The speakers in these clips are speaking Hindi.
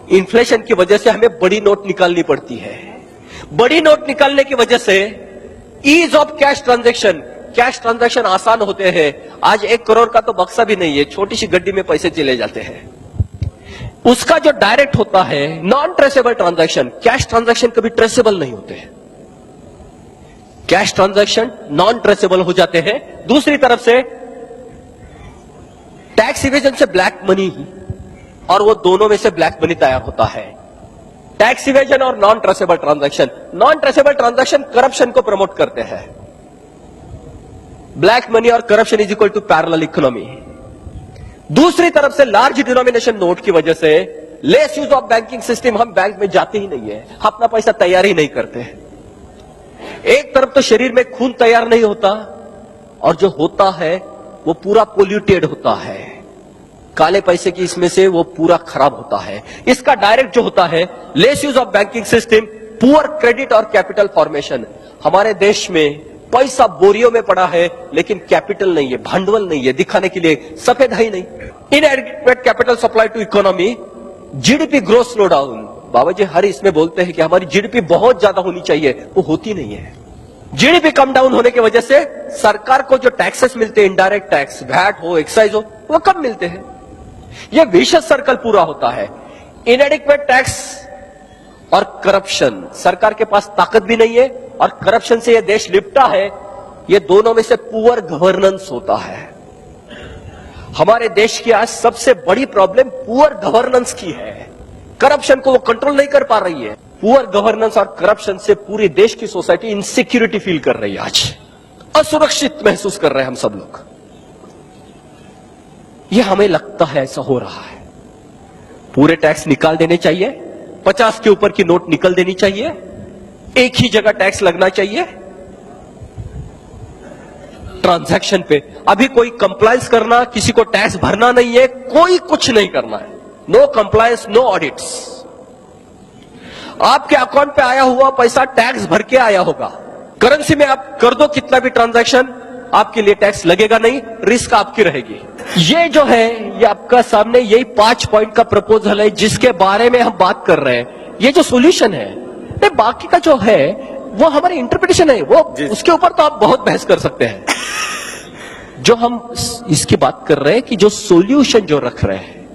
इन्फ्लेशन की वजह से हमें बड़ी नोट निकालनी पड़ती है। बड़ी नोट निकालने की वजह से ईज ऑफ कैश ट्रांजैक्शन आसान होते हैं। आज 1 करोड़ का तो बक्सा भी नहीं है, छोटी सी गड्डी में पैसे चले जाते हैं। उसका जो डायरेक्ट होता है non traceable transaction, cash transaction कभी ट्रेसेबल नहीं होते हैं। कैश ट्रांजैक्शन नॉन ट्रेसेबल हो जाते हैं। दूसरी तरफ से टैक्स इवेजन से ब्लैक मनी, और वो दोनों में से ब्लैक मनी तैयार होता है। टैक्स इवेजन और नॉन ट्रेसेबल ट्रांजैक्शन करप्शन को प्रमोट करते हैं। ब्लैक मनी और corruption is equal to parallel economy. दूसरी तरफ से लार्ज डिनोमिनेशन नोट की वजह से less use of banking system, हम बैंक में जाते ही नहीं है, अपना पैसा तैयार ही नहीं करते। एक तरफ तो शरीर में खून तैयार नहीं होता, और जो होता है वो पूरा पोल्यूटेड होता है। काले पैसे की इसमें से वो पूरा खराब होता है। इसका डायरेक्ट जो होता है less use of banking system, poor credit और कैपिटल फॉर्मेशन। हमारे देश में पैसा बोरियों में पड़ा है, लेकिन कैपिटल नहीं है, भांडवल नहीं है, दिखाने के लिए सफेद है ही नहीं। Inadequate capital supply to economy, GDP growth slow down. Baba ji हर इसमें बोलते हैं कि हमारी जीडीपी बहुत ज्यादा होनी चाहिए, वो होती नहीं है। जीडीपी कम डाउन होने की वजह से सरकार को जो टैक्सेस मिलते हैं, इनडायरेक्ट टैक्स, वैट हो, एक्साइज हो, वो कम मिलते हैं। यह विशेष सर्कल पूरा होता है। इनएडिक्वेट टैक्स और करप्शन, सरकार के पास ताकत भी नहीं है और करप्शन से यह देश लिपटा है। ये दोनों में से पुअर गवर्नेंस होता है। हमारे देश की आज सबसे बड़ी प्रॉब्लम पुअर गवर्नेंस की है। करप्शन को वो कंट्रोल नहीं कर पा रही है। पुअर गवर्नेंस और करप्शन से पूरी देश की सोसाइटी इनसिक्योरिटी फील कर रही है। आज असुरक्षित महसूस कर रहे हैं हम सब लोग। ये हमें लगता है ऐसा हो रहा है। पूरे टैक्स निकाल देने चाहिए, 50 के ऊपर की नोट निकल देनी चाहिए, एक ही जगह टैक्स लगना चाहिए ट्रांजैक्शन पे। अभी कोई कंप्लायंस करना, किसी को टैक्स भरना नहीं है, कोई कुछ नहीं करना है। No compliance, no audits. आपके अकाउंट पे आया हुआ पैसा टैक्स भर के आया होगा। करेंसी में आप कर दो कितना भी ट्रांजैक्शन, आपके लिए टैक्स लगेगा नहीं, रिस्क आपकी रहेगी। ये जो है, ये आपका सामने यही 5 पॉइंट का प्रपोजल है जिसके बारे में हम बात कर रहे हैं। ये जो सॉल्यूशन है, बाकी का जो है वो हमारी इंटरप्रिटेशन है, वो उसके ऊपर तो आप बहुत बहस कर सकते हैं। जो हम इसकी बात कर रहे हैं कि जो सॉल्यूशन जो रख रहे हैं,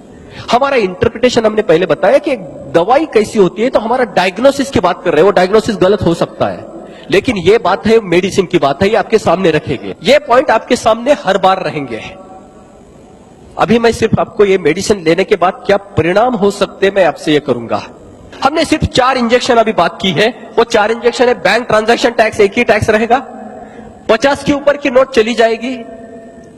हमारा इंटरप्रिटेशन हमने पहले बताया कि एक दवाई कैसी होती है, तो हमारा डायग्नोसिस की बात कर रहे हैं। वो डायग्नोसिस गलत हो सकता है, लेकिन ये बात है मेडिसिन की बात है, ये आपके सामने रखेंगे। ये पॉइंट आपके सामने हर बार रहेंगे। अभी मैं सिर्फ आपको ये मेडिसिन लेने के बाद क्या परिणाम हो सकते मैं आपसे ये करूंगा। हमने सिर्फ 4 इंजेक्शन अभी बात की है। वो 4 इंजेक्शन है। बैंक ट्रांजैक्शन टैक्स एक ही टैक्स रहेगा, 50 के ऊपर की नोट चली जाएगी,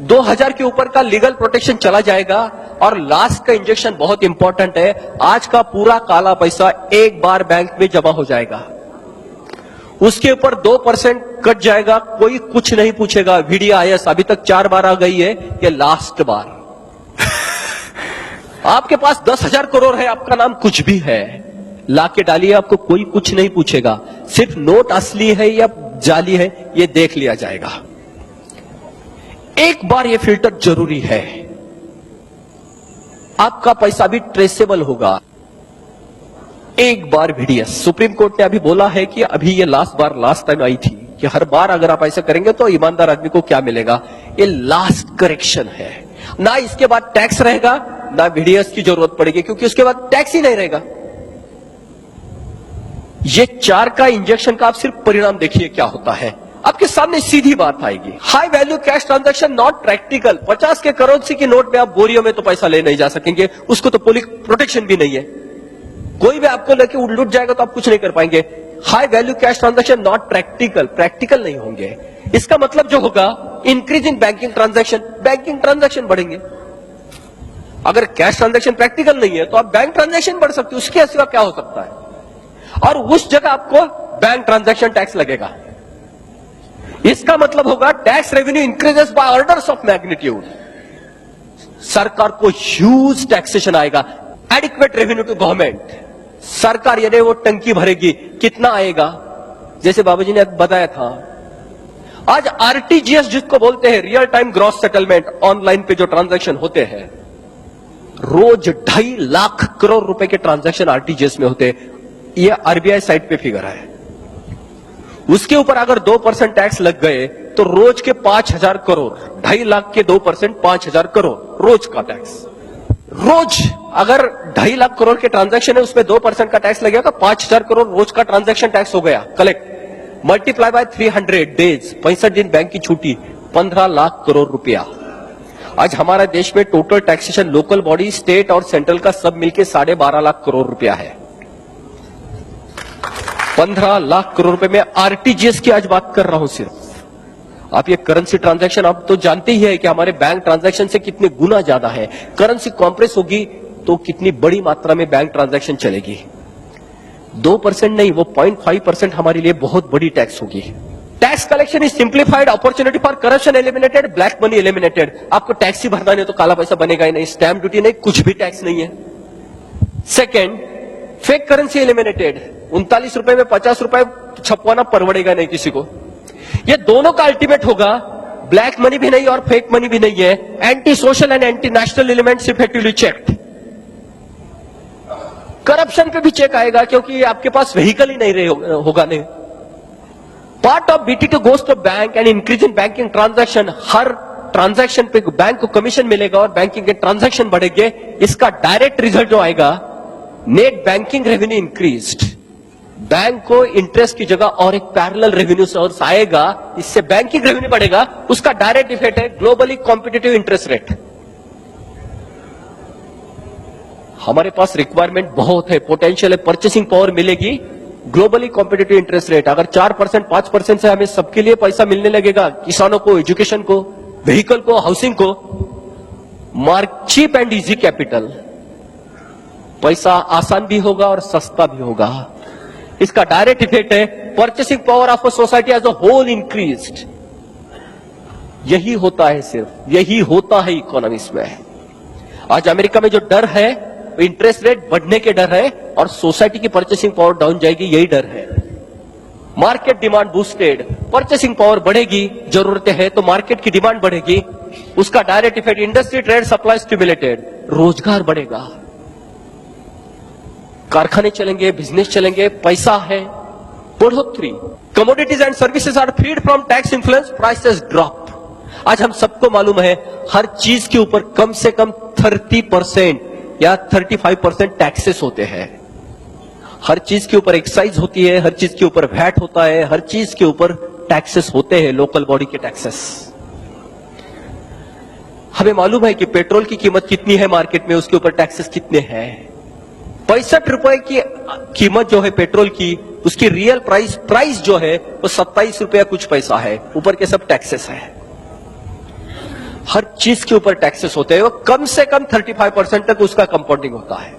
2000 के ऊपर का लीगल प्रोटेक्शन चला जाएगा, और लास्ट का इंजेक्शन बहुत इंपॉर्टेंट है, आज का पूरा काला पैसा एक बार बैंक में जमा हो जाएगा। उसके ऊपर 2% कट जाएगा, कोई कुछ नहीं पूछेगा। VDIS अभी तक 4 बार आ गई है, ये लास्ट बार। आपके पास 10,000 करोड़ है, आपका नाम कुछ भी है, लाके डालिए, आपको कोई कुछ नहीं पूछेगा। सिर्फ नोट असली है या जाली है ये देख लिया जाएगा। एक बार ये फिल्टर जरूरी है। आपका पैसा भी ट्रेसेबल होगा। एक बार VDS, सुप्रीम कोर्ट ने अभी बोला है कि अभी ये लास्ट टाइम आई थी कि हर बार अगर आप ऐसा करेंगे तो ईमानदार आदमी को क्या मिलेगा। ये लास्ट करेक्शन है। ना इसके बाद टैक्स रहेगा, ना VDS की जरूरत पड़ेगी, क्योंकि उसके बाद टैक्स ही नहीं रहेगा। ये 4 का इंजेक्शन का आप सिर्फ परिणाम देखिए क्या होता है। आपके सामने सीधी बात आएगी। High value cash transaction not practical. 50 के करेंसी की नोट में आप बोरियों में तो पैसा ले नहीं जा सकेंगे, उसको तो पुलिस प्रोटेक्शन भी नहीं है। कोई भी आपको लेके लूट जाएगा तो आप कुछ नहीं कर पाएंगे। High value cash transaction not practical नहीं होंगे। इसका मतलब जो होगा इंक्रीज इन बैंकिंग ट्रांजैक्शन बढ़ेंगे। अगर कैश ट्रांजैक्शन प्रैक्टिकल नहीं है तो आप बैंक ट्रांजैक्शन बढ़ सकते हो, उसके सिवा क्या हो सकता है। और उस जगह आपको बैंक ट्रांजैक्शन टैक्स लगेगा। इसका मतलब होगा tax revenue increases by orders of magnitude. सरकार को ह्यूज टैक्सेशन आएगा। Adequate revenue to government. सरकार यदि वो टंकी भरेगी, कितना आएगा? जैसे बाबूजी ने बताया था, आज RTGS जिसको बोलते हैं, real time gross settlement, online पे जो ट्रांजैक्शन होते हैं, रोज 2.5 लाख करोड़ रुपए के ट्रांजैक्शन आरटीजीएस में होते हैं। ये आरबीआई साइट पे फिगर है। उसके ऊपर अगर 2% टैक्स लग गए तो रोज के 5,000 करोड़, 2.5 लाख के 2% 5,000 करोड़ रोज का टैक्स। रोज अगर 2.5 लाख करोड़ के ट्रांजैक्शन है उसमें 2% का टैक्स लगेगा, 5,000 करोड़ रोज का ट्रांजैक्शन टैक्स हो गया कलेक्ट। मल्टीप्लाई बाय 300 डेज, 65 दिन बैंक की छुट्टी, 15 लाख करोड़ रुपया। आज हमारे देश में total taxation local body, state और सेंट्रल का सब मिलके 12.5 लाख करोड़ रुपया है। 15 लाख करोड़ रुपए में आरटीजीएस की आज बात कर रहा हूं सिर्फ। आप ये करेंसी ट्रांजैक्शन आप तो जानते ही है कि हमारे बैंक ट्रांजैक्शन से कितने गुना ज्यादा है। करेंसी कॉम्प्रेस होगी तो कितनी बड़ी मात्रा में बैंक ट्रांजैक्शन चलेगी। 2% नहीं, वो 0.5% हमारे लिए बहुत बड़ी टैक्स होगी। Tax collection is simplified, opportunity for corruption eliminated, black money eliminated. आपको टैक्स ही भरना नहीं तो काला पैसा बनेगा ही नहीं, स्टैंप ड्यूटी नहीं, कुछ भी टैक्स नहीं है। Second, fake currency eliminated. 39 रुपए में 50 रुपए छपवाना परवड़ेगा नहीं किसी को। ये दोनों का अल्टीमेट होगा, ब्लैक मनी भी नहीं और फेक मनी भी नहीं है। Anti social and anti national elements effectively checked. Corruption पे भी चेक आएगा क्योंकि आपके पास व्हीकल ही नहीं होगा नहीं। Part of BT2 goes to bank and increase in banking transaction. हर ट्रांजैक्शन पे बैंक को कमीशन मिलेगा और बैंकिंग के ट्रांजैक्शन बढ़ेंगे। इसका डायरेक्ट रिजल्ट जो आएगा, net banking revenue increased. Bank को इंटरेस्ट की जगह और एक पैरेलल रेवेन्यू सोर्स आएगा, इससे बैंकिंग रेवेन्यू बढ़ेगा। उसका डायरेक्ट इफेक्ट है ग्लोबली कॉम्पिटिटिव इंटरेस्ट रेट। हमारे पास रिक्वायरमेंट बहुत है, पोटेंशियल है, परचेसिंग पावर मिलेगी। ग्लोबली कॉम्पिटिटिव इंटरेस्ट रेट अगर 4% 5% से हमें सबके लिए पैसा मिलने लगेगा, किसानों को, एजुकेशन को, व्हीकल को, हाउसिंग को, चीप एंड इजी कैपिटल, पैसा आसान भी होगा और सस्ता भी होगा। इसका डायरेक्ट इफेक्ट है purchasing power of a society as a whole increased. यही होता है, सिर्फ यही होता है इकोनॉमिक्स में। आज अमेरिका में जो डर है इंटरेस्ट रेट बढ़ने के डर है और सोसाइटी की परचेसिंग पावर डाउन जाएगी, यही डर है। Market demand boosted, purchasing power बढ़ेगी, जरूरतें हैं तो मार्केट की डिमांड बढ़ेगी। उसका direct effect industry trade supply stimulated, रोजगार बढ़ेगा, कारखाने चलेंगे, बिजनेस चलेंगे, पैसा है, बढ़ोतरी। Commodities and services are freed from tax influence, prices drop. आज हम सबको मालूम है हर चीज के ऊपर कम से कम 30% या 35% टैक्सेस होते हैं। हर चीज के ऊपर एक्साइज होती है, हर चीज के ऊपर वैट होता है, हर चीज के ऊपर टैक्सेस होते हैं, लोकल बॉडी के टैक्सेस। हमें मालूम है कि पेट्रोल की कीमत कितनी है मार्केट में, उसके ऊपर टैक्सेस कितने हैं। 65 रुपए की कीमत जो है पेट्रोल की, उसकी रियल प्राइस जो है वो 27 रुपया कुछ पैसा है, ऊपर के सब टैक्सेस है। हर चीज के ऊपर टैक्सेस होते हैं, वो कम से कम 35% तक उसका कंपाउंडिंग होता है।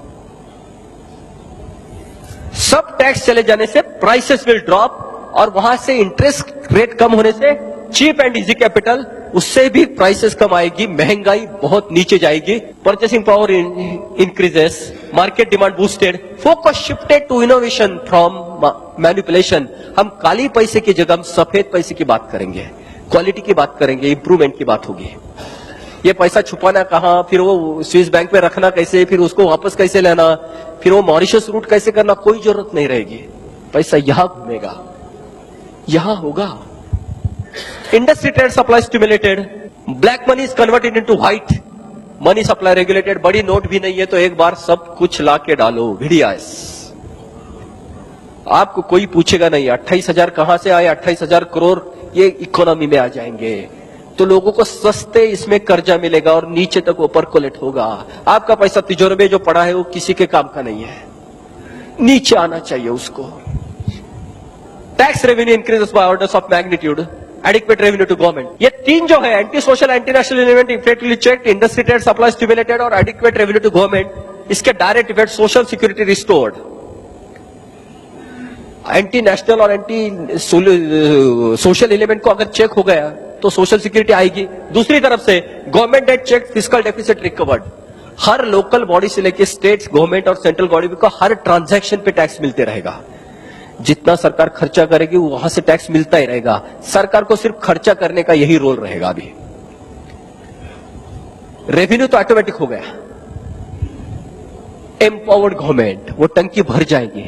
सब टैक्स चले जाने से प्राइसेस विल ड्रॉप और वहां से इंटरेस्ट रेट कम होने से चीप एंड इजी कैपिटल, उससे भी प्राइसेस कम आएगी, महंगाई बहुत नीचे जाएगी, purchasing power increases, market demand boosted, focus shifted to innovation from manipulation. हम काली पैसे की जगह हम सफेद पैसे की बात करेंगे, क्वालिटी की बात करेंगे, इंप्रूवमेंट की बात होगी। ये पैसा छुपाना कहां, फिर वो स्विस बैंक में रखना कैसे, फिर उसको वापस कैसे लेना, फिर वो मॉरिशस रूट कैसे करना, कोई जरूरत नहीं रहेगी। पैसा यहां घूमेगा, यहां होगा। Industry trade supply stimulated, black money is converted into white money, supply regulated. बड़ी नोट भी नहीं है तो एक बार सब कुछ लाके डालो, वीडियास। आपको कोई पूछेगा नहीं 28,000 कहां से आए, 28,000 करोड़ ये इकोनॉमी में आ जाएंगे तो लोगों को सस्ते इसमें कर्जा मिलेगा और नीचे तक वो परकोलेट होगा। आपका पैसा तिजोरी में जो पड़ा है वो किसी के काम का नहीं है, नीचे आना चाहिए उसको। Tax revenue increases by orders of magnitude, adequate revenue to government. ये तीन जो है, anti social, anti national element effectively checked, industry trade supply stimulated और एडिक्वेट रेवेन्यू टू गवर्नमेंट, इसके direct effect social security restored. Anti national और एंटी सोशल एलिमेंट को अगर चेक हो गया तो सोशल सिक्योरिटी आएगी। दूसरी तरफ से government debt check, fiscal deficit recovered. हर लोकल बॉडी से लेकर स्टेट गवर्नमेंट और सेंट्रल गवर्नमेंट को हर ट्रांजैक्शन पे टैक्स मिलते रहेगा। जितना सरकार खर्चा करेगी वहां से टैक्स मिलता ही रहेगा। सरकार को सिर्फ खर्चा करने का यही रोल रहेगा। अभी रेवेन्यू तो ऑटोमेटिक हो गया, एम्पावर्ड गवर्नमेंट, वो टंकी भर जाएगी,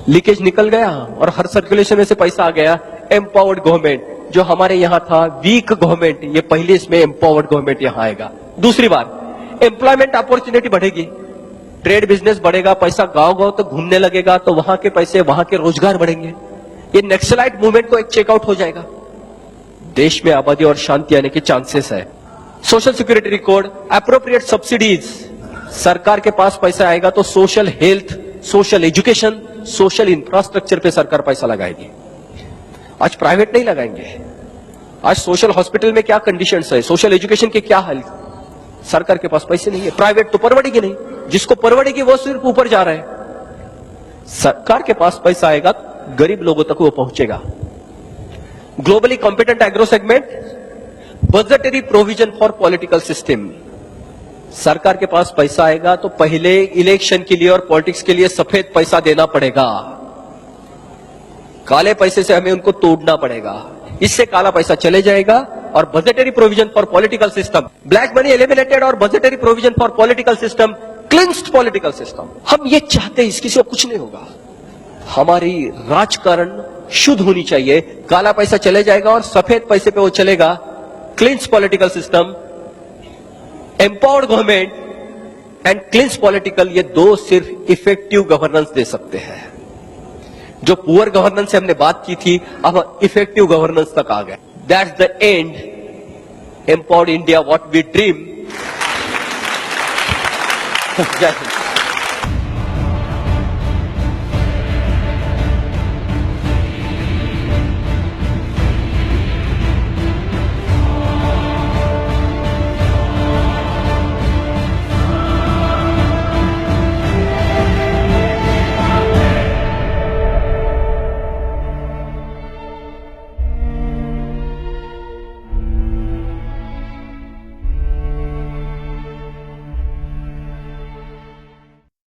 लीकेज निकल गया और हर सर्कुलेशन में से पैसा आ गया। एम्पावर्ड गवर्नमेंट, जो हमारे यहां था वीक गवर्नमेंट, ये पहले इसमें एम्पावर्ड गवर्नमेंट यहां आएगा। दूसरी बात, एम्प्लॉयमेंट अपॉर्चुनिटी बढ़ेगी, ट्रेड बिजनेस बढ़ेगा, पैसा गांव गांव तक घूमने लगेगा, तो वहां के पैसे, वहां के रोजगार बढ़ेंगे। ये नक्सलाइट मूवमेंट को एक चेकआउट हो जाएगा, देश में आबादी और शांति आने के चांसेस है। Social security record, appropriate subsidies, सरकार के पास पैसा आएगा तो social health, social education, social infrastructure पे सरकार पैसा लगाएगी। आज प्राइवेट नहीं लगाएंगे। आज सोशल हॉस्पिटल में क्या कंडीशंस है, सोशल एजुकेशन के क्या हाल, सरकार के पास पैसे नहीं है। प्राइवेट तो परवड़ेगी नहीं, जिसको परवड़ेगी वो सिर्फ ऊपर जा रहा है। सरकार के पास पैसा आएगा, गरीब लोगों तक वो पहुंचेगा। Globally competent agro segment, budgetary provision for political system, सरकार के पास पैसा आएगा तो पहले इलेक्शन के लिए और पॉलिटिक्स के लिए सफेद पैसा देना पड़ेगा, काले पैसे से हमें उनको तोड़ना पड़ेगा, इससे काला पैसा चले जाएगा। और budgetary provision for political system, black money eliminated और budgetary provision for political system, cleansed political system. हम ये चाहते हैं, इसकी से कुछ नहीं होगा। हमारी राजकारण शुद्ध होनी चाहिए, काला पैसा चले जाएगा और सफेद पैसे पे वो चलेगा। Cleansed political system, empowered government and cleanse political, ये दो सिर्फ इफेक्टिव गवर्नेंस दे सकते हैं। जो पुअर गवर्नेंस से हमने बात की थी, अब इफेक्टिव गवर्नेंस तक आ गए। That's the end, empowered India what we dream. जय हिंद।